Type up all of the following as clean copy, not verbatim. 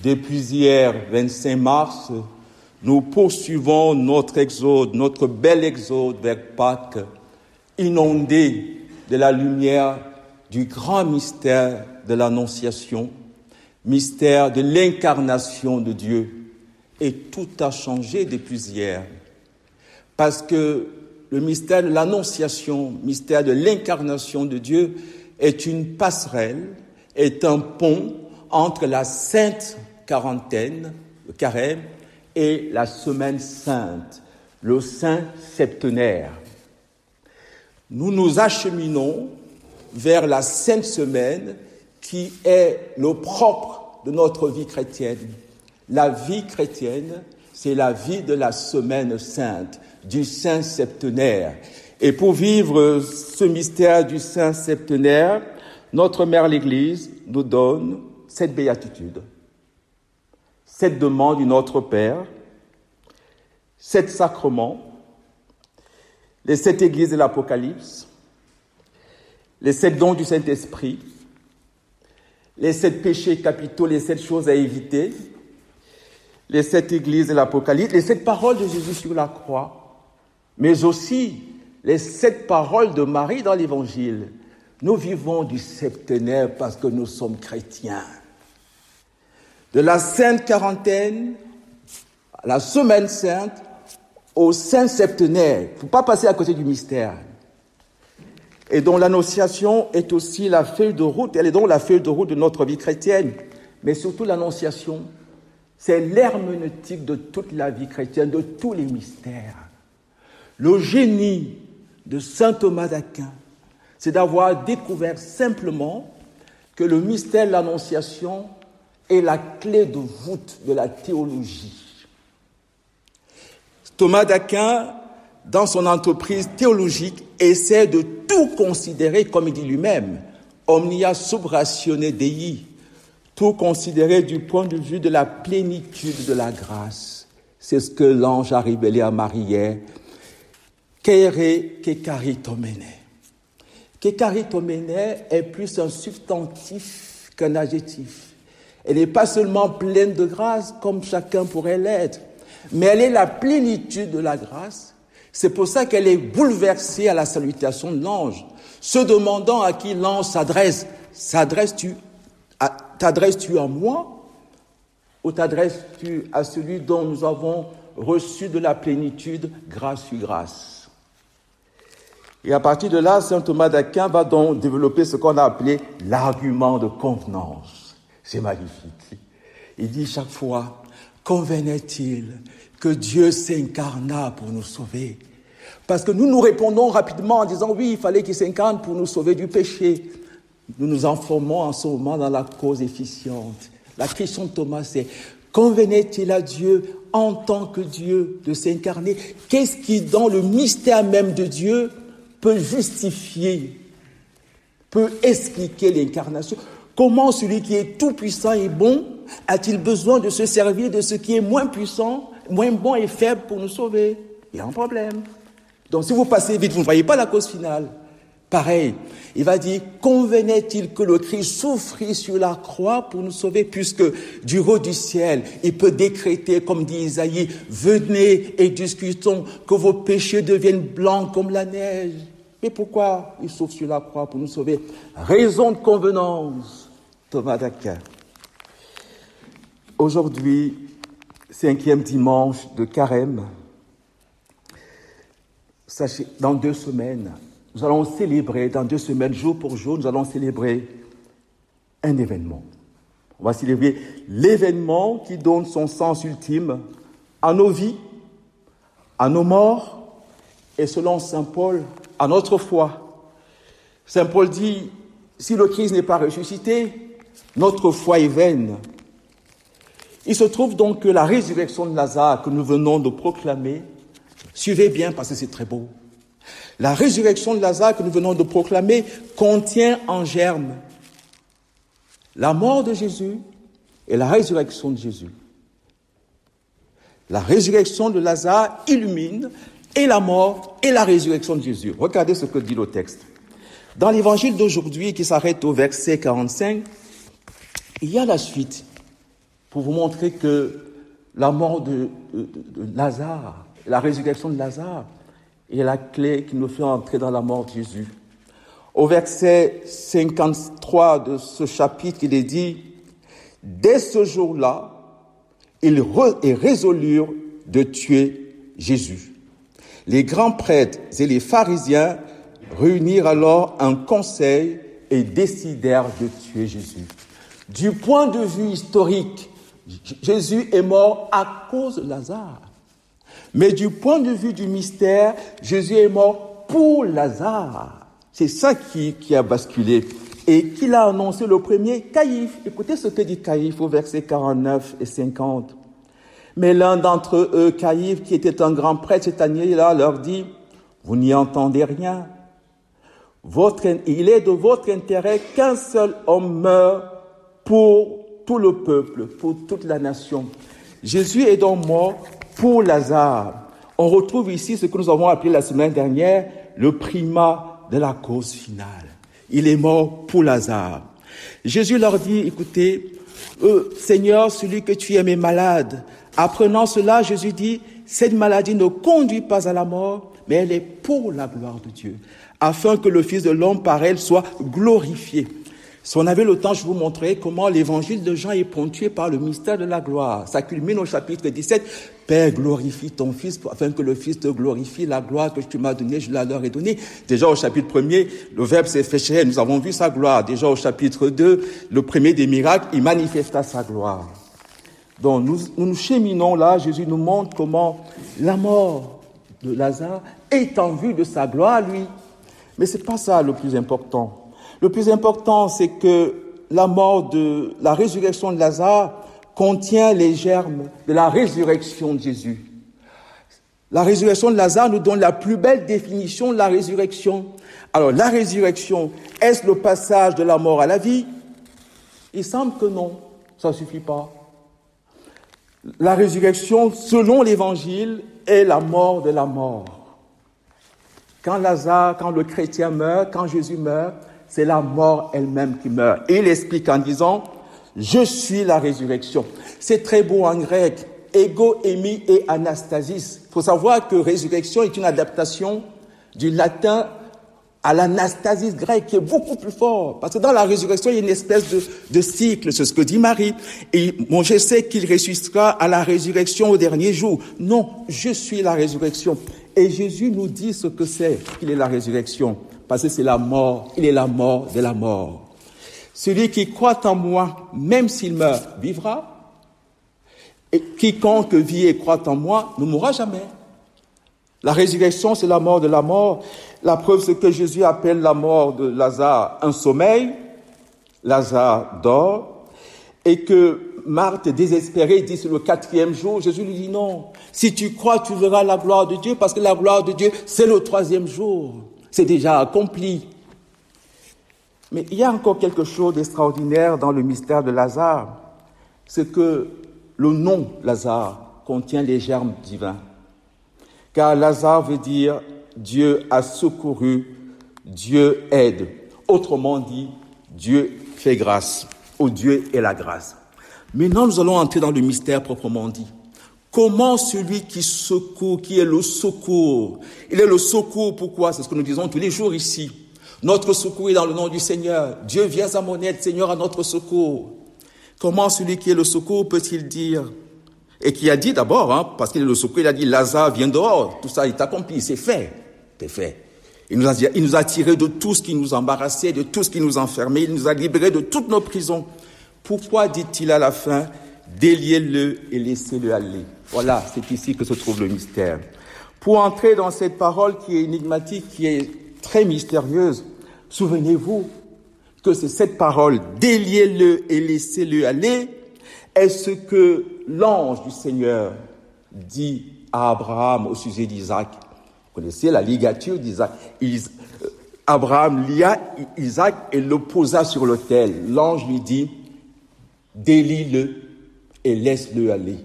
Depuis hier, 25 mars, nous poursuivons notre exode, notre bel exode vers Pâques, inondé de la lumière du grand mystère de l'Annonciation, mystère de l'incarnation de Dieu. Et tout a changé depuis hier. Parce que le mystère de l'Annonciation, mystère de l'incarnation de Dieu, est une passerelle, est un pont entre la Sainte Quarantaine, le Carême, et la Semaine Sainte, le Saint Septenaire. Nous nous acheminons vers la Sainte Semaine qui est le propre de notre vie chrétienne. La vie chrétienne, c'est la vie de la Semaine Sainte, du Saint Septenaire. Et pour vivre ce mystère du Saint Septenaire, notre Mère l'Église nous donne cette béatitude, cette demande du Notre Père, 7 sacrements, les 7 églises de l'Apocalypse, les 7 dons du Saint-Esprit, les 7 péchés capitaux, les 7 choses à éviter, les 7 églises de l'Apocalypse, les 7 paroles de Jésus sur la croix, mais aussi les 7 paroles de Marie dans l'Évangile. Nous vivons du septenaire parce que nous sommes chrétiens. De la Sainte Quarantaine à la Semaine Sainte au Saint Septenaire. Il ne faut pas passer à côté du mystère. Et dont l'Annonciation est aussi la feuille de route. Elle est donc la feuille de route de notre vie chrétienne. Mais surtout l'Annonciation, c'est l'herméneutique de toute la vie chrétienne, de tous les mystères. Le génie de saint Thomas d'Aquin, c'est d'avoir découvert simplement que le mystère de l'Annonciation est la clé de voûte de la théologie. Thomas d'Aquin, dans son entreprise théologique, essaie de tout considérer, comme il dit lui-même, omnia sub ratione Dei, tout considérer du point de vue de la plénitude de la grâce. C'est ce que l'ange a révélé à Marie hier. Kere kekaritomene. Kekaritomene est plus un substantif qu'un adjectif. Elle n'est pas seulement pleine de grâce, comme chacun pourrait l'être, mais elle est la plénitude de la grâce. C'est pour ça qu'elle est bouleversée à la salutation de l'ange, se demandant à qui l'ange s'adresse. T'adresses-tu à moi ou t'adresses-tu à celui dont nous avons reçu de la plénitude grâce sur grâce? Et à partir de là, saint Thomas d'Aquin va donc développer ce qu'on a appelé l'argument de convenance. C'est magnifique. Il dit chaque fois, convenait-il que Dieu s'incarna pour nous sauver? Parce que nous répondons rapidement en disant, oui, il fallait qu'il s'incarne pour nous sauver du péché. Nous nous informons en ce moment dans la cause efficiente. La question de Thomas, c'est, convenait-il à Dieu en tant que Dieu de s'incarner? Qu'est-ce qui, dans le mystère même de Dieu, peut justifier, peut expliquer l'incarnation? Comment celui qui est tout puissant et bon a-t-il besoin de se servir de ce qui est moins puissant, moins bon et faible pour nous sauver? Il y a un problème. Donc si vous passez vite, vous ne voyez pas la cause finale. Pareil, il va dire, convenait-il que le Christ souffrit sur la croix pour nous sauver, puisque du haut du ciel, il peut décréter, comme dit Isaïe, venez et discutons, que vos péchés deviennent blancs comme la neige. Mais pourquoi il souffre sur la croix pour nous sauver? Raison de convenance. Thomas d'Aquin. Aujourd'hui, 5e dimanche de Carême. Sachez, dans 2 semaines, nous allons célébrer, dans 2 semaines, jour pour jour, nous allons célébrer un événement. On va célébrer l'événement qui donne son sens ultime à nos vies, à nos morts, et selon saint Paul, à notre foi. Saint Paul dit, si le Christ n'est pas ressuscité, notre foi est vaine. Il se trouve donc que la résurrection de Lazare que nous venons de proclamer, suivez bien parce que c'est très beau, la résurrection de Lazare que nous venons de proclamer contient en germe la mort de Jésus et la résurrection de Jésus. La résurrection de Lazare illumine et la mort et la résurrection de Jésus. Regardez ce que dit le texte. Dans l'évangile d'aujourd'hui, qui s'arrête au verset 45, il y a la suite. pour vous montrer que la mort de Lazare, la résurrection de Lazare, est la clé qui nous fait entrer dans la mort de Jésus. Au verset 53 de ce chapitre, il est dit « Dès ce jour-là, ils résolurent de tuer Jésus. Les grands prêtres et les pharisiens réunirent alors un conseil et décidèrent de tuer Jésus. » Du point de vue historique, Jésus est mort à cause de Lazare. Mais du point de vue du mystère, Jésus est mort pour Lazare. C'est ça qui a basculé. Et qui l'a annoncé le premier? Caïphe. Écoutez ce que dit Caïphe au verset 49 et 50. Mais l'un d'entre eux, Caïphe, qui était un grand prêtre cette année-là, leur dit, « Vous n'y entendez rien. Il est de votre intérêt qu'un seul homme meure pour tout le peuple, pour toute la nation. » Jésus est donc mort pour Lazare. On retrouve ici ce que nous avons appelé la semaine dernière le primat de la cause finale. Il est mort pour Lazare. Jésus leur dit, écoutez, Seigneur, celui que tu aimes est malade. Apprenant cela, Jésus dit, cette maladie ne conduit pas à la mort, mais elle est pour la gloire de Dieu, afin que le Fils de l'homme par elle soit glorifié. Si on avait le temps, je vous montrerai comment l'évangile de Jean est ponctué par le mystère de la gloire. Ça culmine au chapitre 17. Père, glorifie ton Fils, afin que le Fils te glorifie. La gloire que tu m'as donnée, je la leur ai donnée. Déjà au chapitre 1er, le Verbe s'est fait chair, nous avons vu sa gloire. Déjà au chapitre 2, le premier des miracles, il manifesta sa gloire. Donc nous cheminons là, Jésus nous montre comment la mort de Lazare est en vue de sa gloire, lui. Mais c'est pas ça le plus important. Le plus important, c'est que la résurrection de Lazare contient les germes de la résurrection de Jésus. La résurrection de Lazare nous donne la plus belle définition de la résurrection. Alors, la résurrection, est-ce le passage de la mort à la vie? Il semble que non, ça ne suffit pas. La résurrection, selon l'Évangile, est la mort de la mort. Quand le chrétien meurt, quand Jésus meurt, c'est la mort elle-même qui meurt. Et il explique en disant, je suis la résurrection. C'est très beau en grec. Ego, émi et anastasis. Il faut savoir que résurrection est une adaptation du latin à l'anastasis grec, qui est beaucoup plus fort. Parce que dans la résurrection, il y a une espèce de cycle. C'est ce que dit Marie. Et bon, je sais qu'il ressuscitera à la résurrection au dernier jour. Non, je suis la résurrection. Et Jésus nous dit ce que c'est qu'il est la résurrection. Parce que c'est la mort, il est la mort de la mort. Celui qui croit en moi, même s'il meurt, vivra. Et quiconque vit et croit en moi ne mourra jamais. La résurrection, c'est la mort de la mort. La preuve, c'est que Jésus appelle la mort de Lazare un sommeil. Lazare dort. Et que Marthe, désespérée, dit c'est le 4e jour. Jésus lui dit non. Si tu crois, tu verras la gloire de Dieu, parce que la gloire de Dieu, c'est le 3e jour. C'est déjà accompli. Mais il y a encore quelque chose d'extraordinaire dans le mystère de Lazare. C'est que le nom Lazare contient les germes divins. Car Lazare veut dire Dieu a secouru, Dieu aide. Autrement dit, Dieu fait grâce, ou Dieu est la grâce. Maintenant, nous allons entrer dans le mystère proprement dit. Comment celui qui secourt, qui est le secours, il est le secours, pourquoi? C'est ce que nous disons tous les jours ici. Notre secours est dans le nom du Seigneur. Dieu vient à mon aide, Seigneur, à notre secours. Comment celui qui est le secours peut-il dire? Et qui a dit d'abord, parce qu'il est le secours, il a dit, Lazare, viens dehors. Tout ça est accompli, c'est fait. C'est fait. Il nous a tirés de tout ce qui nous embarrassait, de tout ce qui nous enfermait. Il nous a libérés de toutes nos prisons. Pourquoi dit-il à la fin, déliez-le et laissez-le aller? Voilà, c'est ici que se trouve le mystère. Pour entrer dans cette parole qui est énigmatique, qui est très mystérieuse, souvenez-vous que c'est cette parole, déliez-le et laissez-le aller, est ce que l'ange du Seigneur dit à Abraham au sujet d'Isaac. Vous connaissez la ligature d'Isaac. Abraham lia Isaac et le posa sur l'autel. L'ange lui dit, délie-le et laisse-le aller,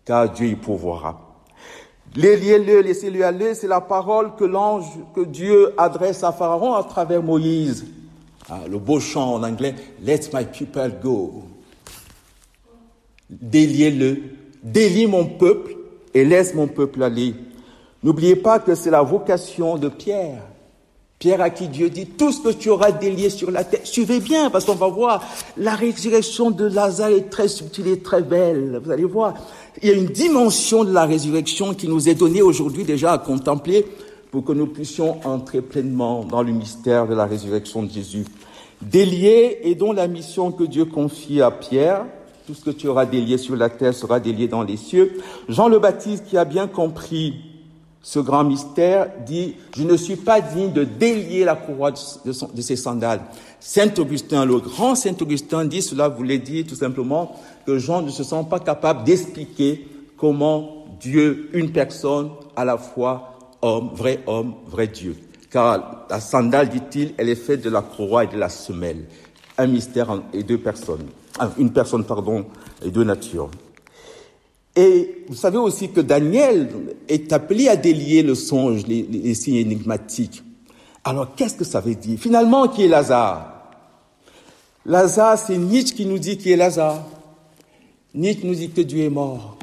car Dieu y pourvoira. Déliez-le, laissez-le aller, c'est la parole que Dieu adresse à Pharaon à travers Moïse. Le beau chant en anglais, Let my people go. Déliez-le, délie mon peuple et laisse mon peuple aller. N'oubliez pas que c'est la vocation de Pierre. Pierre à qui Dieu dit, tout ce que tu auras délié sur la terre, suivez bien, parce qu'on va voir, la résurrection de Lazare est très subtile et très belle. Vous allez voir, il y a une dimension de la résurrection qui nous est donnée aujourd'hui déjà à contempler pour que nous puissions entrer pleinement dans le mystère de la résurrection de Jésus. Délié et dont la mission que Dieu confie à Pierre, tout ce que tu auras délié sur la terre sera délié dans les cieux. Jean le Baptiste, qui a bien compris ce grand mystère, dit « Je ne suis pas digne de délier la courroie de ses sandales ». Saint Augustin, le grand Saint Augustin dit, cela voulait dire tout simplement que Jean ne se sent pas capable d'expliquer comment Dieu, une personne, à la fois homme, vrai Dieu. Car la sandale, dit-il, elle est faite de la courroie et de la semelle. Un mystère et deux personnes. Une personne, et deux natures. Et vous savez aussi que Daniel est appelé à délier le songe, les signes énigmatiques. Alors, qu'est-ce que ça veut dire? Finalement, qui est Lazare? Lazare, c'est Nietzsche qui nous dit qui est Lazare. Nietzsche nous dit que Dieu est mort.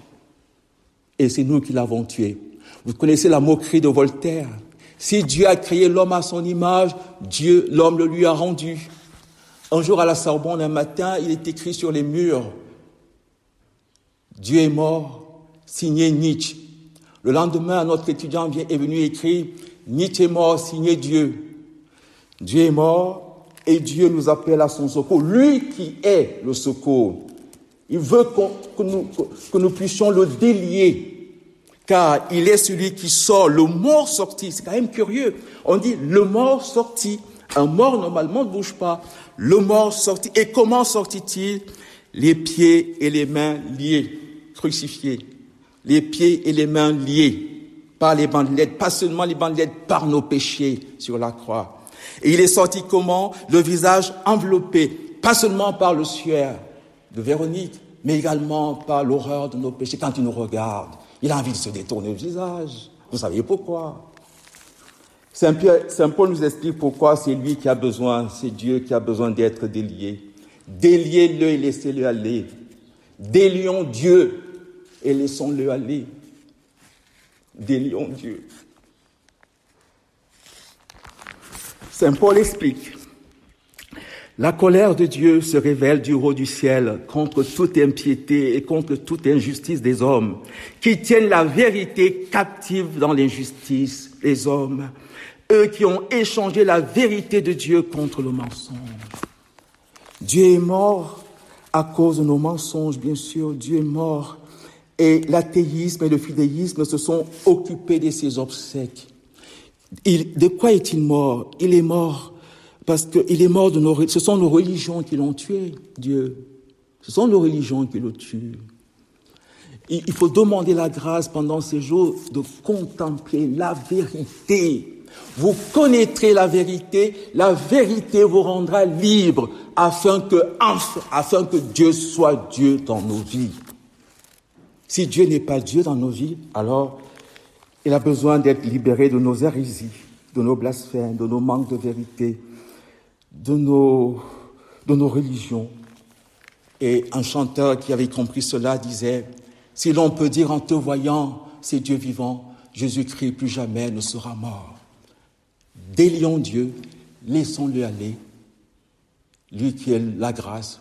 Et c'est nous qui l'avons tué. Vous connaissez la moquerie de Voltaire. Si Dieu a créé l'homme à son image, l'homme le lui a rendu. Un jour à la Sorbonne, un matin, il est écrit sur les murs, Dieu est mort, signé Nietzsche. Le lendemain, un autre étudiant est venu écrire, Nietzsche est mort, signé Dieu. Dieu est mort et Dieu nous appelle à son secours. Lui qui est le secours. Il veut que nous puissions le délier, car il est celui qui sort, le mort sorti. C'est quand même curieux. On dit le mort sorti. Un mort, normalement, ne bouge pas. Le mort sorti. Et comment sortit-il? Les pieds et les mains liés, crucifiés. Les pieds et les mains liés par les bandelettes, pas seulement les bandelettes, par nos péchés sur la croix. Et il est sorti comment? Le visage enveloppé, pas seulement par le suaire de Véronique, mais également par l'horreur de nos péchés. Quand il nous regarde, il a envie de se détourner le visage. Vous savez pourquoi? Saint Paul nous explique pourquoi c'est lui qui a besoin, c'est Dieu qui a besoin d'être délié. Déliez-le et laissez-le aller. Délions Dieu et laissons-le aller. Délions Dieu. Saint Paul explique. La colère de Dieu se révèle du haut du ciel contre toute impiété et contre toute injustice des hommes, qui tiennent la vérité captive dans l'injustice, les hommes, eux qui ont échangé la vérité de Dieu contre le mensonge. Dieu est mort à cause de nos mensonges, bien sûr, Dieu est mort. Et l'athéisme et le fidéisme se sont occupés de ses obsèques. De quoi est-il mort? Il est mort parce qu'il est mort ce sont nos religions qui l'ont tué, Dieu. Ce sont nos religions qui le tuent. Il faut demander la grâce pendant ces jours de contempler la vérité. Vous connaîtrez la vérité vous rendra libre afin que Dieu soit Dieu dans nos vies. Si Dieu n'est pas Dieu dans nos vies, alors il a besoin d'être libéré de nos hérésies, de nos blasphèmes, de nos manques de vérité, de nos religions. Et un chanteur qui avait compris cela disait, « Si l'on peut dire en te voyant, c'est Dieu vivant, Jésus-Christ plus jamais ne sera mort. » Délions Dieu, laissons-le aller. Lui qui est la grâce,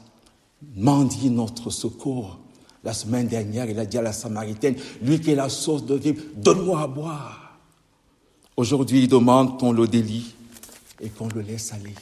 mendie notre secours. La semaine dernière, il a dit à la Samaritaine, lui qui est la source de vie, donne-moi à boire. Aujourd'hui, il demande qu'on le délie et qu'on le laisse aller.